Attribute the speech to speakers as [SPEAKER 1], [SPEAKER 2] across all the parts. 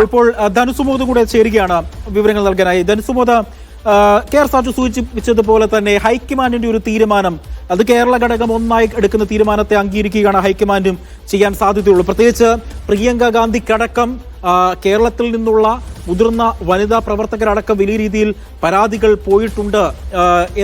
[SPEAKER 1] ഇപ്പോൾ ധനുസുമോദ് കൂടെ ചേരുകയാണ് വിവരങ്ങൾ നൽകാനായി. ധനുസുമോദ്, കെ ആർ സാജു സൂചിപ്പിച്ചതുപോലെ തന്നെ ഹൈക്കമാൻഡിന്റെ ഒരു തീരുമാനം, അത് കേരള ഘടകം ഒന്നായി എടുക്കുന്ന തീരുമാനത്തെ അംഗീകരിക്കുകയാണ് ഹൈക്കമാൻഡും ചെയ്യാൻ സാധ്യതയുള്ളൂ. പ്രത്യേകിച്ച് പ്രിയങ്ക ഗാന്ധിക്കടക്കം കേരളത്തിൽ നിന്നുള്ള മുതിർന്ന വനിതാ പ്രവർത്തകരടക്കം വലിയ രീതിയിൽ പരാതികൾ പോയിട്ടുണ്ട്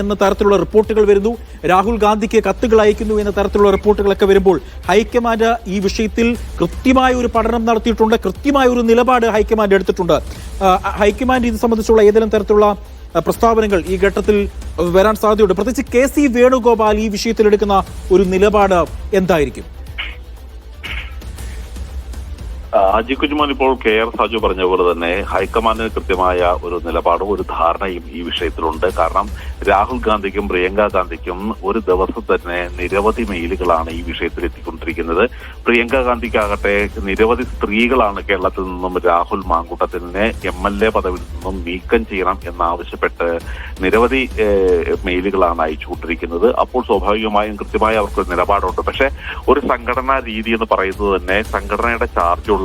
[SPEAKER 1] എന്ന തരത്തിലുള്ള റിപ്പോർട്ടുകൾ വരുന്നു. രാഹുൽ ഗാന്ധിക്ക് കത്തുകൾ അയക്കുന്നു എന്ന തരത്തിലുള്ള റിപ്പോർട്ടുകളൊക്കെ വരുമ്പോൾ ഹൈക്കമാൻഡ് ഈ വിഷയത്തിൽ കൃത്യമായ ഒരു പഠനം നടത്തിയിട്ടുണ്ട്, കൃത്യമായ ഒരു നിലപാട് ഹൈക്കമാൻഡ് എടുത്തിട്ടുണ്ട്. ഹൈക്കമാൻഡ് ഇത് സംബന്ധിച്ചുള്ള ഏതെങ്കിലും തരത്തിലുള്ള പ്രസ്താവനകൾ ഈ ഘട്ടത്തിൽ വരാൻ സാധ്യതയുണ്ട്? പ്രത്യേകിച്ച് കെ.സി. വേണുഗോപാൽ ഈ വിഷയത്തിൽ എടുക്കുന്ന ഒരു നിലപാട് എന്തായിരിക്കും?
[SPEAKER 2] അജി കുഞ്ഞുമോൻ, ഇപ്പോൾ കെ ആർ സാജു പറഞ്ഞ പോലെ തന്നെ ഹൈക്കമാൻഡിന് കൃത്യമായ ഒരു നിലപാടും ഒരു ധാരണയും ഈ വിഷയത്തിലുണ്ട്. കാരണം രാഹുൽ ഗാന്ധിക്കും പ്രിയങ്ക ഗാന്ധിക്കും ഒരു ദിവസം തന്നെ നിരവധി മെയിലുകളാണ് ഈ വിഷയത്തിൽ എത്തിക്കൊണ്ടിരിക്കുന്നത്. പ്രിയങ്ക ഗാന്ധിക്കാകട്ടെ നിരവധി സ്ത്രീകളാണ് കേരളത്തിൽ നിന്നും രാഹുൽ മാങ്കൂട്ടത്തിനെ MLA പദവിയിൽ നിന്നും നീക്കം ചെയ്യണം എന്നാവശ്യപ്പെട്ട് നിരവധി മെയിലുകളാണ് അയച്ചുകൊണ്ടിരിക്കുന്നത്. അപ്പോൾ സ്വാഭാവികമായും കൃത്യമായി അവർക്ക് നിലപാടുണ്ട്. പക്ഷെ ഒരു സംഘടനാ രീതി എന്ന് പറയുന്നത് തന്നെ സംഘടനയുടെ ചാർജുള്ള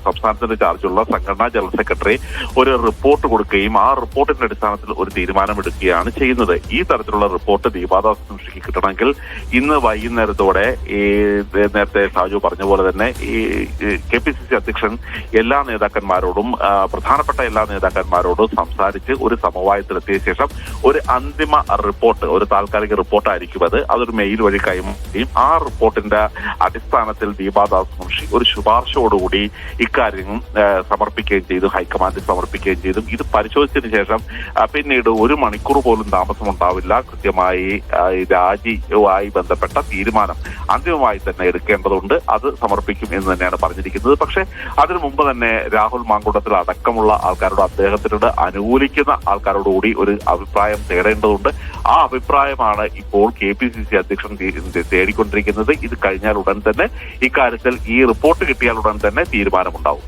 [SPEAKER 2] സംസ്ഥാനത്തിന്റെ ചാർജുള്ള സംഘടനാ ജനറൽ സെക്രട്ടറി ഒരു റിപ്പോർട്ട് കൊടുക്കുകയും ആ റിപ്പോർട്ടിന്റെ അടിസ്ഥാനത്തിൽ ഒരു തീരുമാനമെടുക്കുകയാണ് ചെയ്യുന്നത്. ഈ തരത്തിലുള്ള റിപ്പോർട്ട് ദീപാദാസ് മുൻഷിക്ക് കിട്ടണമെങ്കിൽ ഇന്ന് വൈകുന്നേരത്തോടെ നേരത്തെ സാജു പറഞ്ഞ പോലെ തന്നെ ഈ KPCC അധ്യക്ഷൻ എല്ലാ നേതാക്കന്മാരോടും പ്രധാനപ്പെട്ട എല്ലാ നേതാക്കന്മാരോടും സംസാരിച്ച് ഒരു സമവായത്തിലെത്തിയ ശേഷം ഒരു അന്തിമ റിപ്പോർട്ട്, ഒരു താൽക്കാലിക റിപ്പോർട്ടായിരിക്കും അതൊരു മെയിൽ വഴി കൈമാറുകയും ആ റിപ്പോർട്ടിന്റെ അടിസ്ഥാനത്തിൽ ദീപാദാസ് മുൻഷി ഒരു ശുപാർശയോടുകൂടി ഇക്കാര്യം സമർപ്പിക്കുകയും ചെയ്തു, ഹൈക്കമാൻഡിൽ സമർപ്പിക്കുകയും ചെയ്തു. ഇത് പരിശോധിച്ചതിന് ശേഷം പിന്നീട് ഒരു മണിക്കൂർ പോലും താമസമുണ്ടാവില്ല കൃത്യമായി രാജിയുമായി ബന്ധപ്പെട്ട തീരുമാനം അന്തിമമായി തന്നെ എടുക്കേണ്ടതുണ്ട്. അത് സമർപ്പിക്കും എന്ന് തന്നെയാണ് പറഞ്ഞിരിക്കുന്നത്. പക്ഷേ അതിനു മുമ്പ് തന്നെ രാഹുൽ മാങ്കൂട്ടത്തിൽ അടക്കമുള്ള ആൾക്കാരോട്, അദ്ദേഹത്തിനോട് അനുകൂലിക്കുന്ന ആൾക്കാരോടുകൂടി ഒരു അഭിപ്രായം തേടേണ്ടതുണ്ട്. ആ അഭിപ്രായമാണ് ഇപ്പോൾ KPCC അധ്യക്ഷൻ തേടിക്കൊണ്ടിരിക്കുന്നത്. ഇത് കഴിഞ്ഞാൽ ഉടൻ തന്നെ ഇക്കാര്യത്തിൽ ഈ റിപ്പോർട്ട് കിട്ടിയാൽ ഉടൻ തന്നെ തീരുമാനമുണ്ടാവും.